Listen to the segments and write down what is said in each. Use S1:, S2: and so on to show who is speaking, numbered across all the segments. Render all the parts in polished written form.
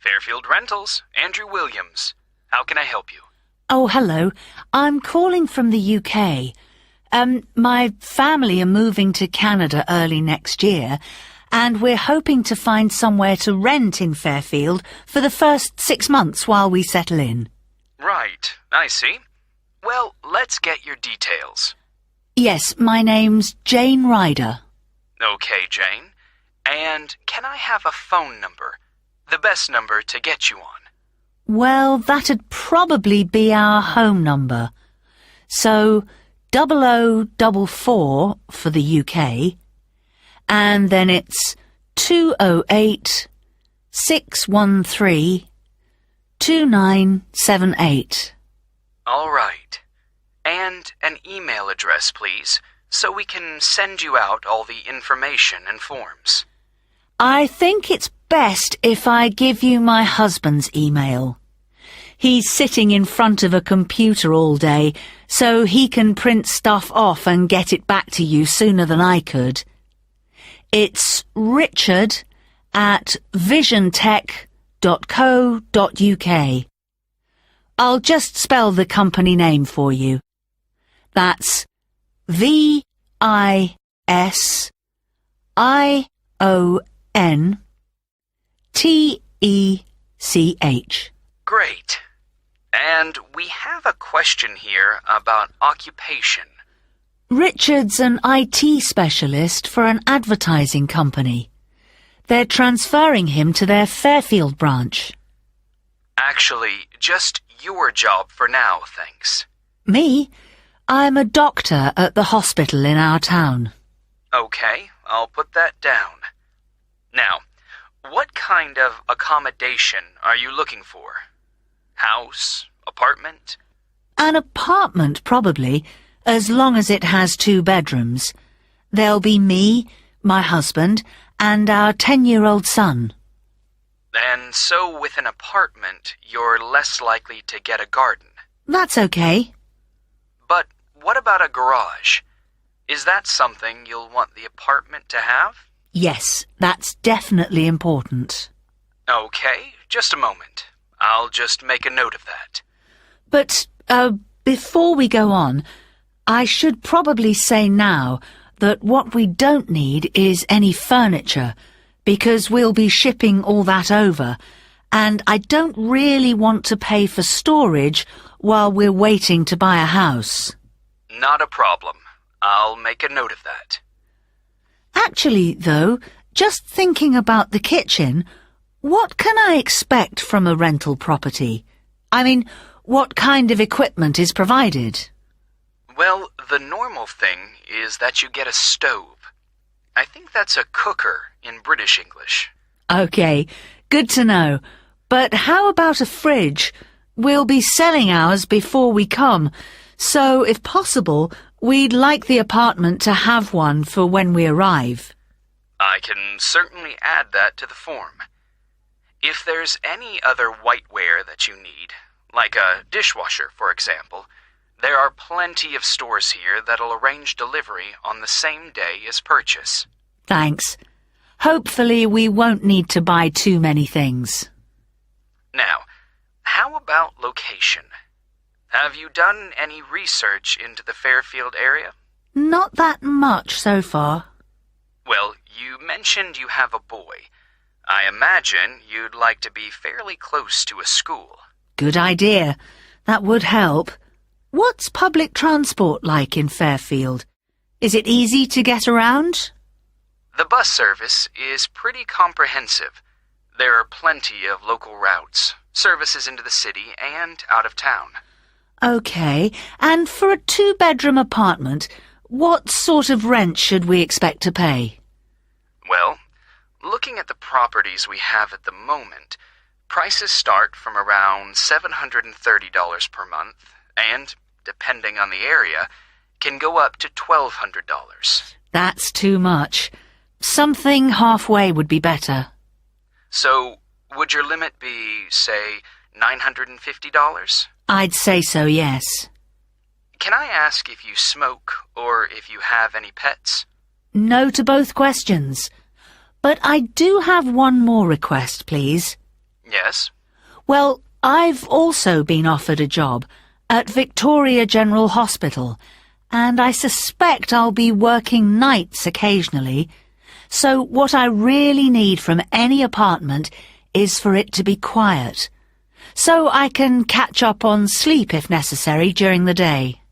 S1: Fairfield Rentals, Andrew Williams. How can I help you?
S2: Oh, hello. I'm calling from the UK. My family are moving to Canada early next year, and we're hoping to find somewhere to rent in Fairfield for the first 6 months while we settle in.
S1: Right, I see. Well, let's get your details.
S2: Yes, my name's Jane Ryder.
S1: Okay, Jane. And can I have a phone number? The best number to get you on.
S2: Well, that'd probably be our home number. So, 0044 for the UK, and then it's 208 613 2978.
S1: All right. And an email address, please, so we can send you out all the information and forms.
S2: I think it's best if I give you my husband's email. He's sitting in front of a computer all day, so he can print stuff off and get it back to you sooner than I could. It's richard@visiontech.co.uk. I'll just spell the company name for you. That's VISIONTECH.
S1: Great. And we have a question here about occupation.
S2: Richard's an IT specialist for an advertising company. They're transferring him to their Fairfield branch.
S1: Actually, just your job for now, thanks.
S2: Me? I'm a doctor at the hospital in our town.
S1: Okay, I'll put that down. Now, what kind of accommodation are you looking for? House? Apartment?
S2: An apartment, probably, as long as it has 2 bedrooms. There'll be me, my husband, and our 10-year-old son.
S1: And so with an apartment, you're less likely to get a garden.
S2: That's okay.
S1: But what about a garage? Is that something you'll want the apartment to have?
S2: Yes, that's definitely important.
S1: Okay, just a moment. I'll just make a note of that.
S2: But, before we go on, I should probably say now that what we don't need is any furniture, because we'll be shipping all that over, and I don't really want to pay for storage while we're waiting to buy a house.
S1: Not a problem. I'll make a note of that.
S2: Actually, though, just thinking about the kitchen, what can I expect from a rental property? I mean, what kind of equipment is provided?
S1: Well, the normal thing is that you get a stove. I think that's a cooker in British English.
S2: Okay, good to know. But how about a fridge? We'll be selling ours before we come, so if possible, we'd like the apartment to have one for when we arrive.
S1: I can certainly add that to the form. If there's any other whiteware that you need, like a dishwasher, for example, there are plenty of stores here that'll arrange delivery on the same day as purchase.
S2: Thanks. Hopefully we won't need to buy too many things.
S1: Now, how about location? Have you done any research into the Fairfield area?
S2: Not that much so far.
S1: Well, you mentioned you have a boy. I imagine you'd like to be fairly close to a school.
S2: Good idea. That would help. What's public transport like in Fairfield? Is it easy to get around?
S1: The bus service is pretty comprehensive. There are plenty of local routes, services into the city and out of town.
S2: Okay, and for a 2-bedroom apartment, what sort of rent should we expect to pay?
S1: Well, looking at the properties we have at the moment, prices start from around $730 per month and, depending on the area, can go up to $1,200.
S2: That's too much. Something halfway would be better.
S1: So, would your limit be, say, $950?
S2: I'd say so, yes.
S1: Can I ask if you smoke or if you have any pets?
S2: No to both questions. But I do have one more request, please.
S1: Yes?
S2: Well, I've also been offered a job at Victoria General Hospital, and I suspect I'll be working nights occasionally. So what I really need from any apartment is for it to be quiet, so I can catch up on sleep if necessary during the day.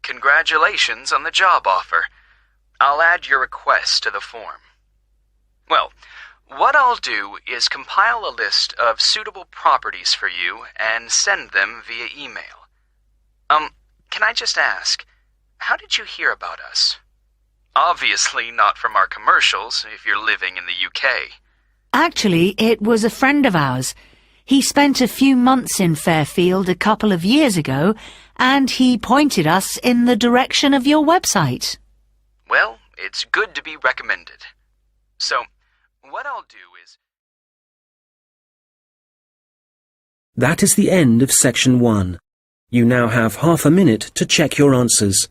S1: Congratulations on the job offer. I'll add your request to the form. Well, what I'll do is compile a list of suitable properties for you and send them via email. Can I just ask, how did you hear about us? Obviously not from our commercials if you're living in the UK.
S2: Actually, it was a friend of ours. He spent a few months in Fairfield a couple of years ago, and he pointed us in the direction of your website.
S1: Well, it's good to be recommended. So, what I'll do is...
S3: That is the end of section 1. You now have half a minute to check your answers.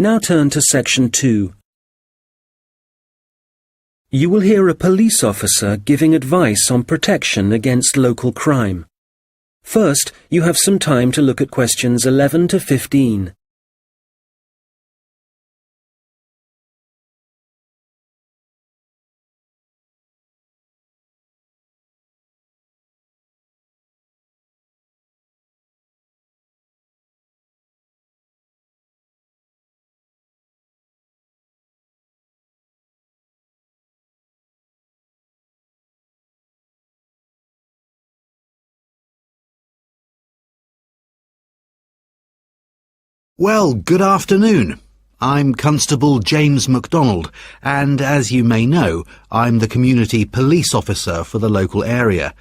S3: Now turn to section 2. You will hear a police officer giving advice on protection against local crime. First, you have some time to look at questions 11 to 15.
S4: Well, good afternoon. I'm Constable James MacDonald, and as you may know, I'm the community police officer for the local area.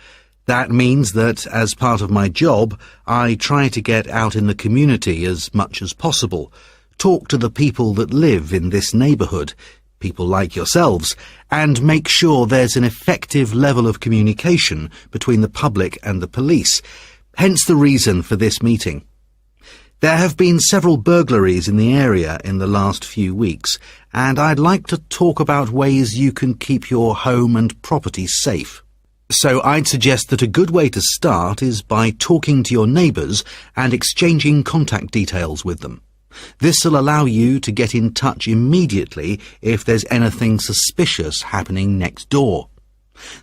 S4: That means that, as part of my job, I try to get out in the community as much as possible, talk to the people that live in this neighbourhood, people like yourselves, and make sure there's an effective level of communication between the public and the police, hence the reason for this meeting. There have been several burglaries in the area in the last few weeks, and I'd like to talk about ways you can keep your home and property safe. So I'd suggest that a good way to start is by talking to your neighbours and exchanging contact details with them. This will allow you to get in touch immediately if there's anything suspicious happening next door.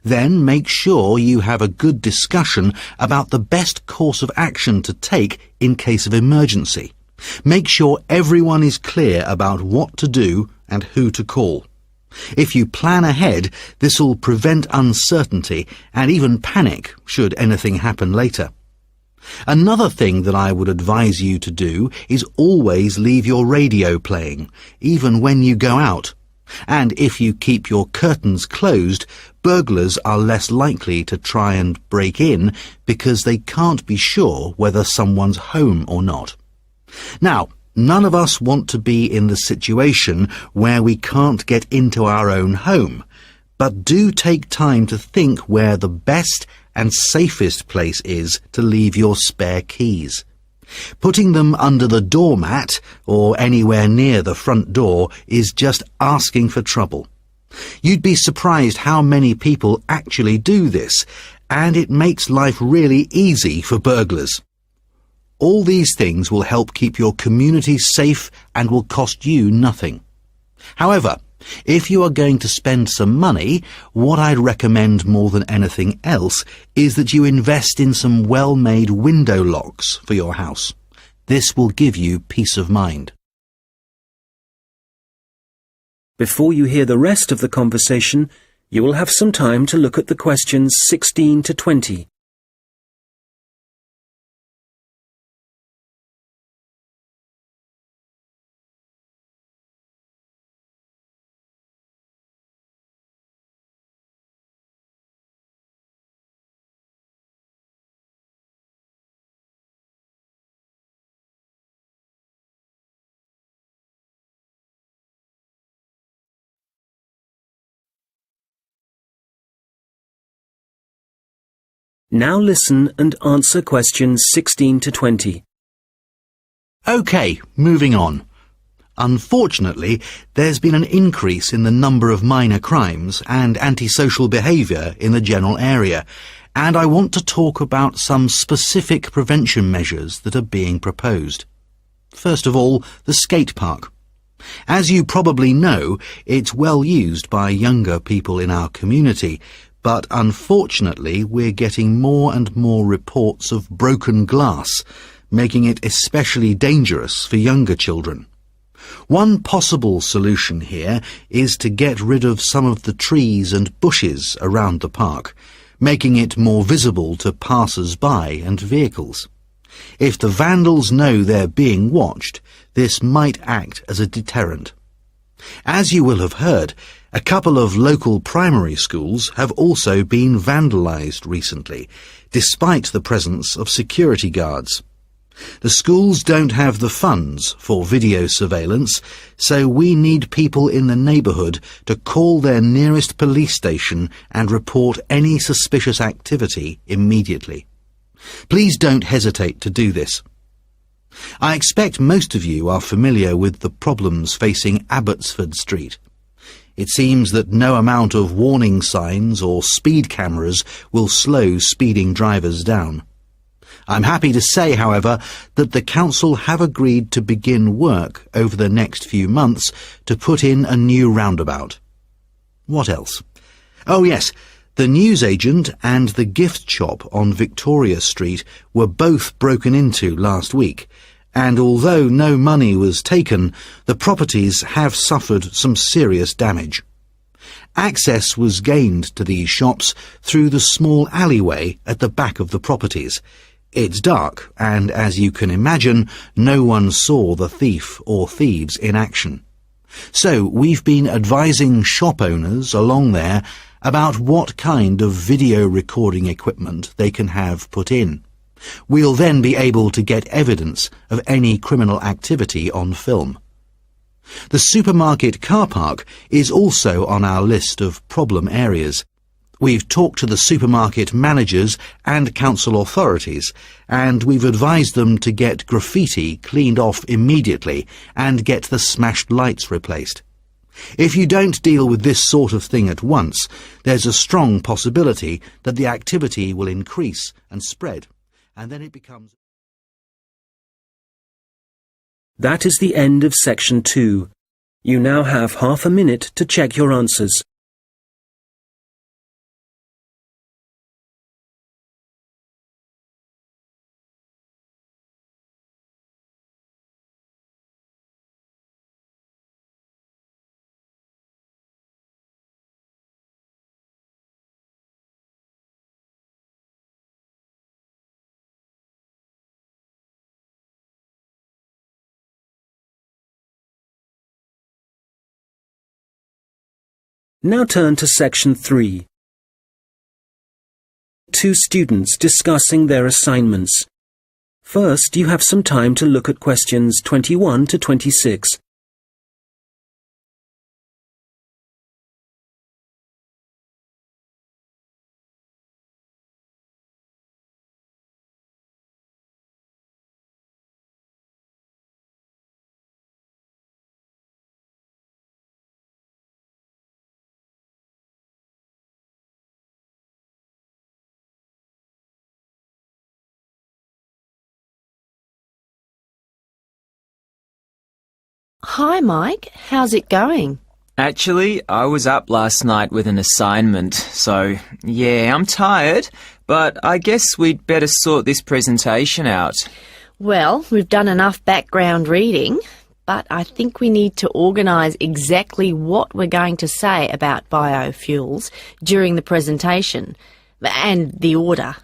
S4: Then make sure you have a good discussion about the best course of action to take in case of emergency. Make sure everyone is clear about what to do and who to call. If you plan ahead, this will prevent uncertainty and even panic should anything happen later. Another thing that I would advise you to do is always leave your radio playing, even when you go out. And if you keep your curtains closed, burglars are less likely to try and break in because they can't be sure whether someone's home or not. Now, none of us want to be in the situation where we can't get into our own home, but do take time to think where the best and safest place is to leave your spare keys. Putting them under the doormat or anywhere near the front door is just asking for trouble. You'd be surprised how many people actually do this, and it makes life really easy for burglars. All these things will help keep your community safe and will cost you nothing. However, if you are going to spend some money, what I'd recommend more than anything else is that you invest in some well-made window locks for your house. This will give you peace of mind.
S3: Before you hear the rest of the conversation, you will have some time to look at the questions 16 to 20. Now listen and answer questions 16 to 20.
S4: OK, moving on. Unfortunately, there's been an increase in the number of minor crimes and antisocial behaviour in the general area, and I want to talk about some specific prevention measures that are being proposed. First of all, the skate park. As you probably know, it's well used by younger people in our community, but unfortunately we're getting more and more reports of broken glass, making it especially dangerous for younger children. One possible solution here is to get rid of some of the trees and bushes around the park, making it more visible to passers-by and vehicles. If the vandals know they're being watched, this might act as a deterrent. As you will have heard, a couple of local primary schools have also been vandalised recently, despite the presence of security guards. The schools don't have the funds for video surveillance, so we need people in the neighbourhood to call their nearest police station and report any suspicious activity immediately. Please don't hesitate to do this. I expect most of you are familiar with the problems facing Abbotsford Street. It seems that no amount of warning signs or speed cameras will slow speeding drivers down. I'm happy to say, however, that the council have agreed to begin work over the next few months to put in a new roundabout. What else? Oh yes, the newsagent and the gift shop on Victoria Street were both broken into last week, and although no money was taken, the properties have suffered some serious damage. Access was gained to these shops through the small alleyway at the back of the properties. It's dark, and as you can imagine, no one saw the thief or thieves in action. So we've been advising shop owners along there about what kind of video recording equipment they can have put in. We'll then be able to get evidence of any criminal activity on film. The supermarket car park is also on our list of problem areas. We've talked to the supermarket managers and council authorities, and we've advised them to get graffiti cleaned off immediately and get the smashed lights replaced. If you don't deal with this sort of thing at once, there's a strong possibility that the activity will increase and spread, and then it becomes...
S3: That is the end of section 2. You now have half a minute to check your answers. Now turn to section 3. Two students discussing their assignments. First, you have some time to look at questions 21 to 26.
S5: Hi, Mike. How's it going?
S6: Actually, I was up last night with an assignment, so yeah, I'm tired, but I guess we'd better sort this presentation out.
S5: Well, we've done enough background reading, but I think we need to organise exactly what we're going to say about biofuels during the presentation, and the order.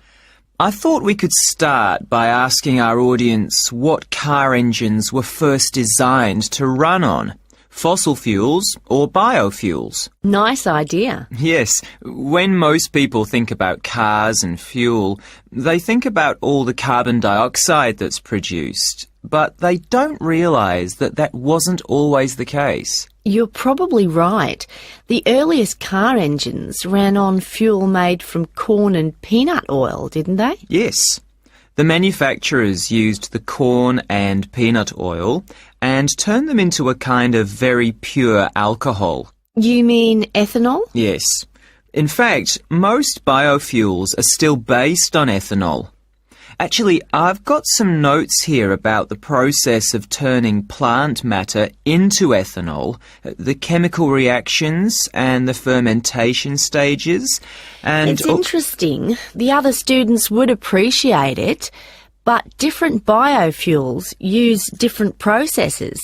S6: I thought we could start by asking our audience what car engines were first designed to run on, fossil fuels or biofuels.
S5: Nice idea.
S6: Yes, when most people think about cars and fuel, they think about all the carbon dioxide that's produced. but they don't realise that that wasn't always the case.
S5: You're probably right. The earliest car engines ran on fuel made from corn and peanut oil, didn't they?
S6: Yes. The manufacturers used the corn and peanut oil and turned them into a kind of very pure alcohol.
S5: You mean ethanol?
S6: Yes. In fact, most biofuels are still based on ethanol. Actually, I've got some notes here about the process of turning plant matter into ethanol, the chemical reactions and the fermentation stages. And
S5: it's interesting. The other students would appreciate it, but different biofuels use different processes.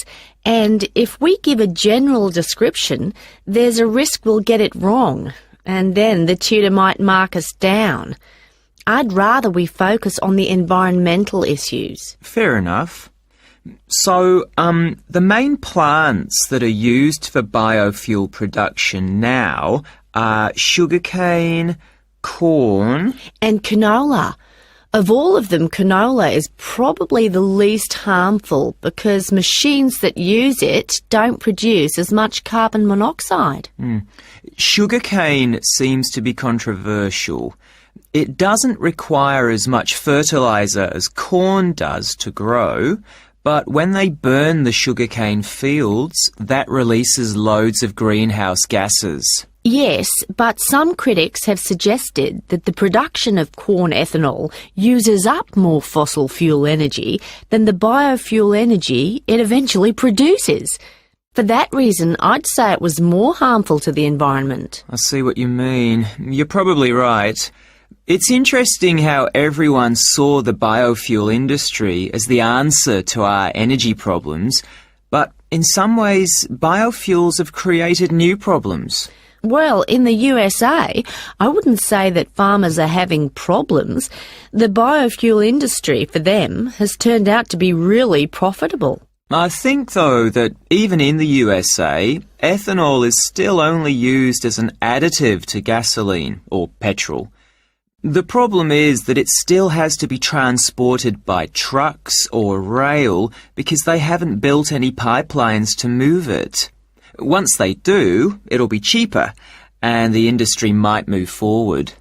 S5: And if we give a general description, there's a risk we'll get it wrong, and then the tutor might mark us down. I'd rather we focus on the environmental issues.
S6: Fair enough. So, the main plants that are used for biofuel production now are sugarcane, corn...
S5: and canola. Of all of them, canola is probably the least harmful because machines that use it don't produce as much carbon monoxide.
S6: Sugarcane seems to be controversial. It doesn't require as much fertiliser as corn does to grow, but when they burn the sugarcane fields, that releases loads of greenhouse gases.
S5: Yes, but some critics have suggested that the production of corn ethanol uses up more fossil fuel energy than the biofuel energy it eventually produces. For that reason, I'd say it was more harmful to the environment.
S6: I see what you mean. You're probably right. It's interesting how everyone saw the biofuel industry as the answer to our energy problems, but in some ways, biofuels have created new problems.
S5: Well, in the USA, I wouldn't say that farmers are having problems. The biofuel industry, for them, has turned out to be really profitable.
S6: I think, though, that even in the USA, ethanol is still only used as an additive to gasoline or petrol. The problem is that it still has to be transported by trucks or rail because they haven't built any pipelines to move it. Once they do, it'll be cheaper, and the industry might move forward.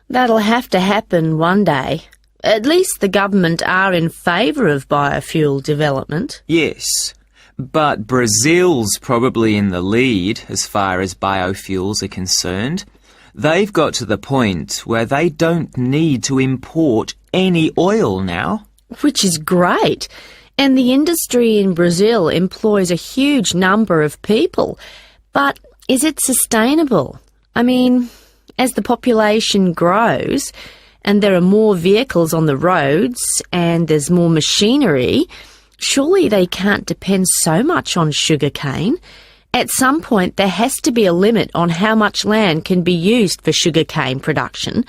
S5: That'll have to happen one day. At least the government are in favour of biofuel development.
S6: Yes, but Brazil's probably in the lead as far as biofuels are concerned. They've got to the point where they don't need to import any oil now.
S5: Which is great. And the industry in Brazil employs a huge number of people. But is it sustainable? I mean, as the population grows and there are more vehicles on the roads and there's more machinery, surely they can't depend so much on sugarcane. At some point, there has to be a limit on how much land can be used for sugarcane production.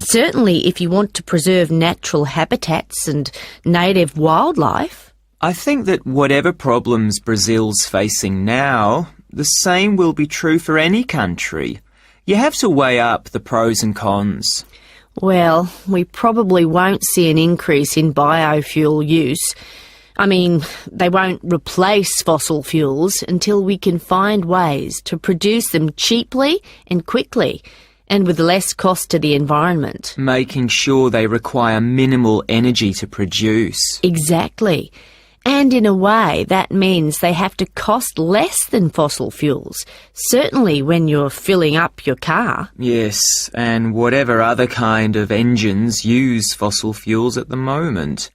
S5: Certainly, if you want to preserve natural habitats and native wildlife.
S6: I think that whatever problems Brazil's facing now, the same will be true for any country. You have to weigh up the pros and cons.
S5: Well, we probably won't see an increase in biofuel use. I mean, they won't replace fossil fuels until we can find ways to produce them cheaply and quickly, and with less cost to the environment.
S6: Making sure they require minimal energy to produce.
S5: Exactly. And in a way, that means they have to cost less than fossil fuels, certainly when you're filling up your car.
S6: Yes, and whatever other kind of engines use fossil fuels at the moment.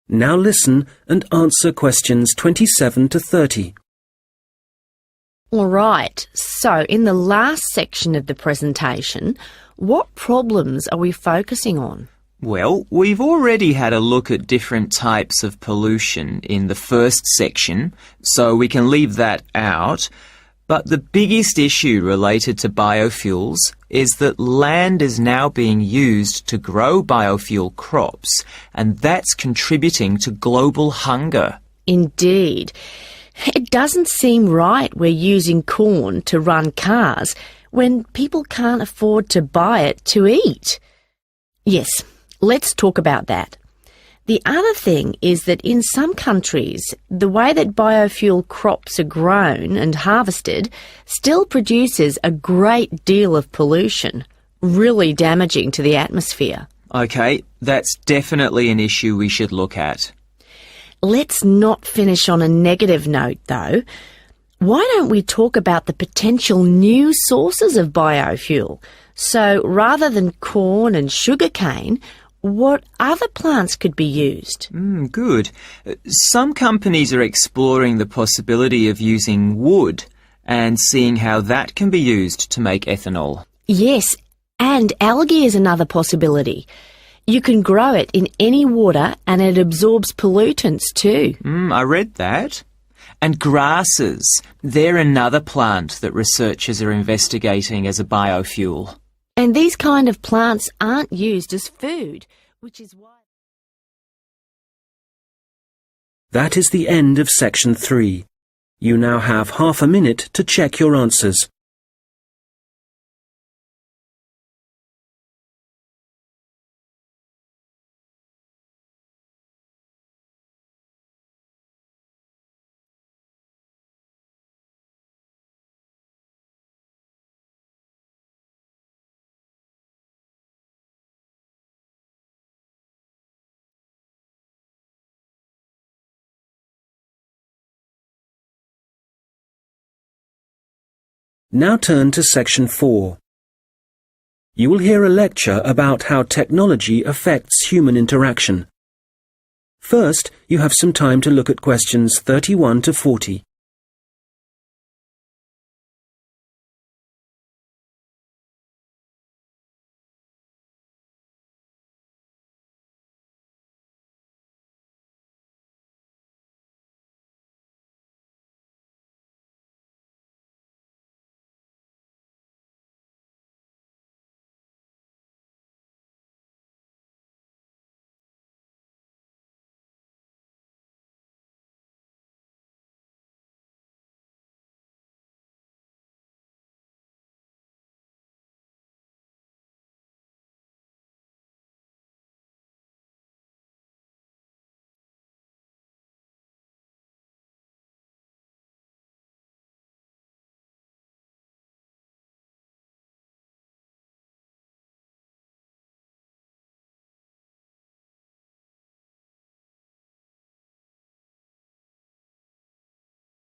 S3: Now listen and answer questions 27 to 30.
S5: All right, so in the last section of the presentation, what problems are we focusing on?
S6: Well, we've already had a look at different types of pollution in the first section, so we can leave that out. But the biggest issue related to biofuels is that land is now being used to grow biofuel crops, and that's contributing to global hunger.
S5: Indeed. It doesn't seem right we're using corn to run cars when people can't afford to buy it to eat. Yes, let's talk about that. The other thing is that in some countries, the way that biofuel crops are grown and harvested still produces a great deal of pollution, really damaging to the atmosphere.
S6: OK, that's definitely an issue we should look at.
S5: Let's not finish on a negative note, though. Why don't we talk about the potential new sources of biofuel? So rather than corn and sugarcane, what other plants could be used?
S6: Good. Some companies are exploring the possibility of using wood and seeing how that can be used to make ethanol.
S5: Yes, and algae is another possibility. You can grow it in any water and it absorbs pollutants too.
S6: I read that. And grasses, they're another plant that researchers are investigating as a biofuel.
S5: And these kind of plants aren't used as food, which is why...
S3: That is the end of section 3. You now have half a minute to check your answers. Now turn to section 4. You will hear a lecture about how technology affects human interaction. First, you have some time to look at questions 31 to 40.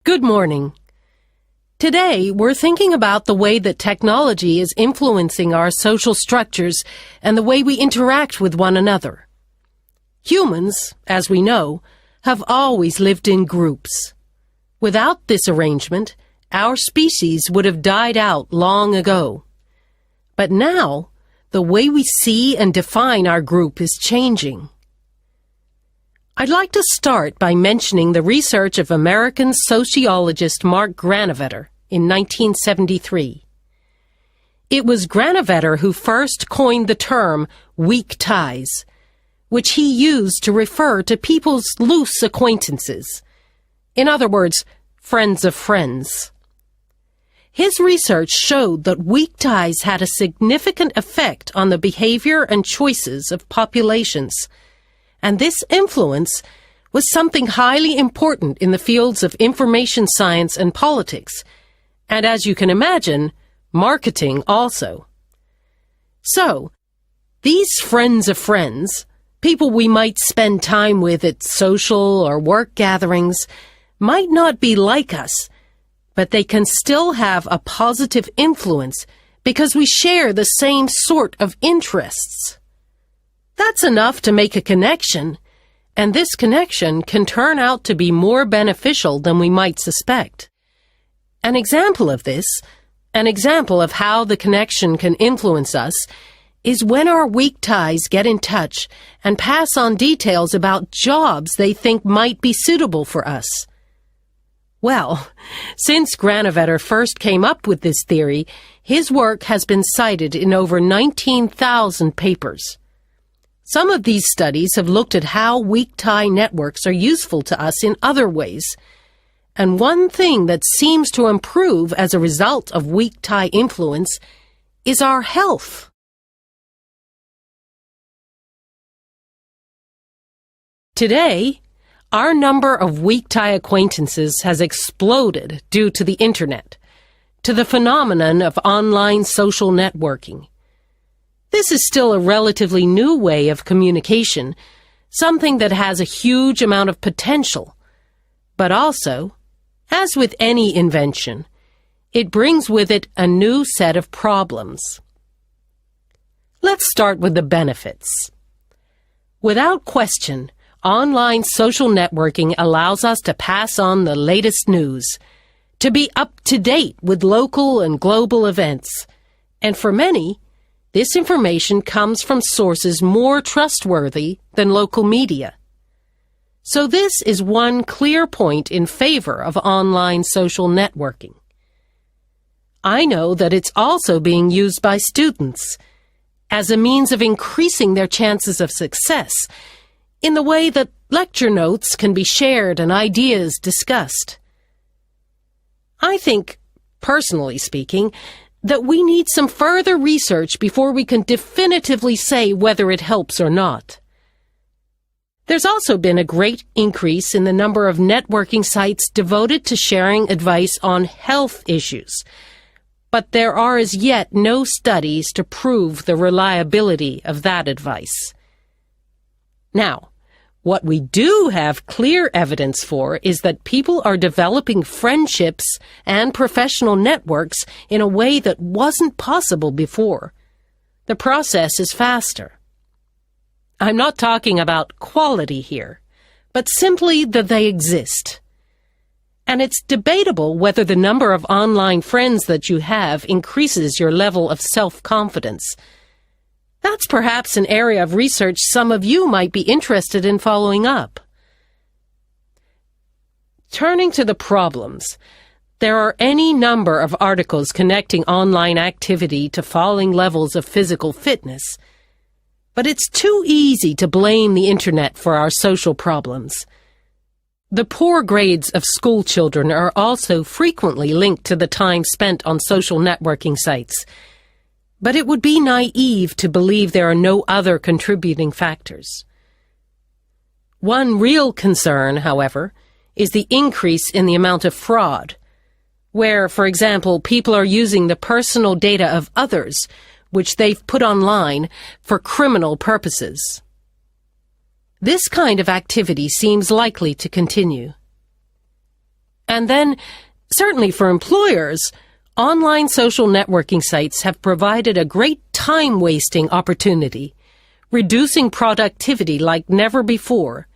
S7: Good morning. Today, we're thinking about the way that technology is influencing our social structures and the way we interact with one another. Humans, as we know, have always lived in groups. Without this arrangement, our species would have died out long ago. But now, the way we see and define our group is changing. I'd like to start by mentioning the research of American sociologist Mark Granovetter in 1973. It was Granovetter who first coined the term weak ties, which he used to refer to people's loose acquaintances. In other words, friends of friends. His research showed that weak ties had a significant effect on the behavior and choices of populations, and this influence was something highly important in the fields of information science and politics, and as you can imagine, marketing also. So, these friends of friends, people we might spend time with at social or work gatherings, might not be like us, but they can still have a positive influence because we share the same sort of interests. That's enough to make a connection, and this connection can turn out to be more beneficial than we might suspect. An example of this, an example of how the connection can influence us, is when our weak ties get in touch and pass on details about jobs they think might be suitable for us. Well, since Granovetter first came up with this theory, his work has been cited in over 19,000 papers. Some of these studies have looked at how weak tie networks are useful to us in other ways. And one thing that seems to improve as a result of weak tie influence is our health. Today, our number of weak tie acquaintances has exploded due to the Internet, to the phenomenon of online social networking. This is still a relatively new way of communication, something that has a huge amount of potential. But also, as with any invention, it brings with it a new set of problems. Let's start with the benefits. Without question, online social networking allows us to pass on the latest news, to be up to date with local and global events, and for many, this information comes from sources more trustworthy than local media. So this is one clear point in favor of online social networking. I know that it's also being used by students as a means of increasing their chances of success in the way that lecture notes can be shared and ideas discussed. I think, personally speaking, that we need some further research before we can definitively say whether it helps or not. There's also been a great increase in the number of networking sites devoted to sharing advice on health issues, but there are as yet no studies to prove the reliability of that advice. Now, what we do have clear evidence for is that people are developing friendships and professional networks in a way that wasn't possible before. The process is faster. I'm not talking about quality here, but simply that they exist. And it's debatable whether the number of online friends that you have increases your level of self-confidence. That's perhaps an area of research some of you might be interested in following up. Turning to the problems, there are any number of articles connecting online activity to falling levels of physical fitness. But it's too easy to blame the Internet for our social problems. The poor grades of school children are also frequently linked to the time spent on social networking sites. But it would be naive to believe there are no other contributing factors. One real concern, however, is the increase in the amount of fraud, where, for example, people are using the personal data of others, which they've put online, for criminal purposes. This kind of activity seems likely to continue. And then, certainly for employers, online social networking sites have provided a great time-wasting opportunity, reducing productivity like never before,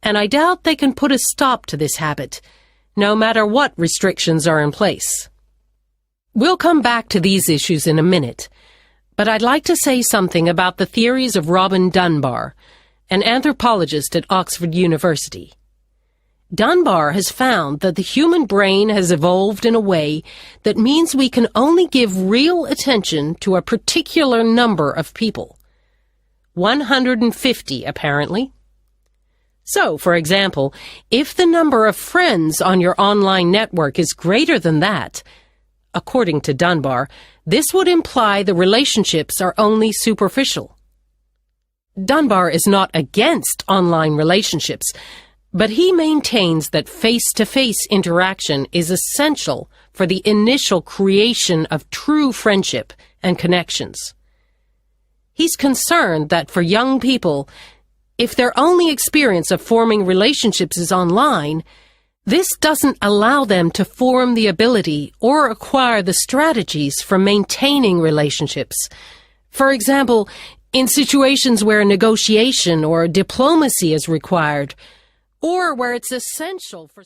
S7: and I doubt they can put a stop to this habit, no matter what restrictions are in place. We'll come back to these issues in a minute, but I'd like to say something about the theories of Robin Dunbar, an anthropologist at Oxford University. Dunbar has found that the human brain has evolved in a way that means we can only give real attention to a particular number of people. 150, apparently. So, for example, if the number of friends on your online network is greater than that, according to Dunbar, this would imply the relationships are only superficial. Dunbar is not against online relationships, but he maintains that face-to-face interaction is essential for the initial creation of true friendship and connections. He's concerned that for young people, if their only experience of forming relationships is online, this doesn't allow them to form the ability or acquire the strategies for maintaining relationships. For example, in situations where negotiation or diplomacy is required, or where it's essential for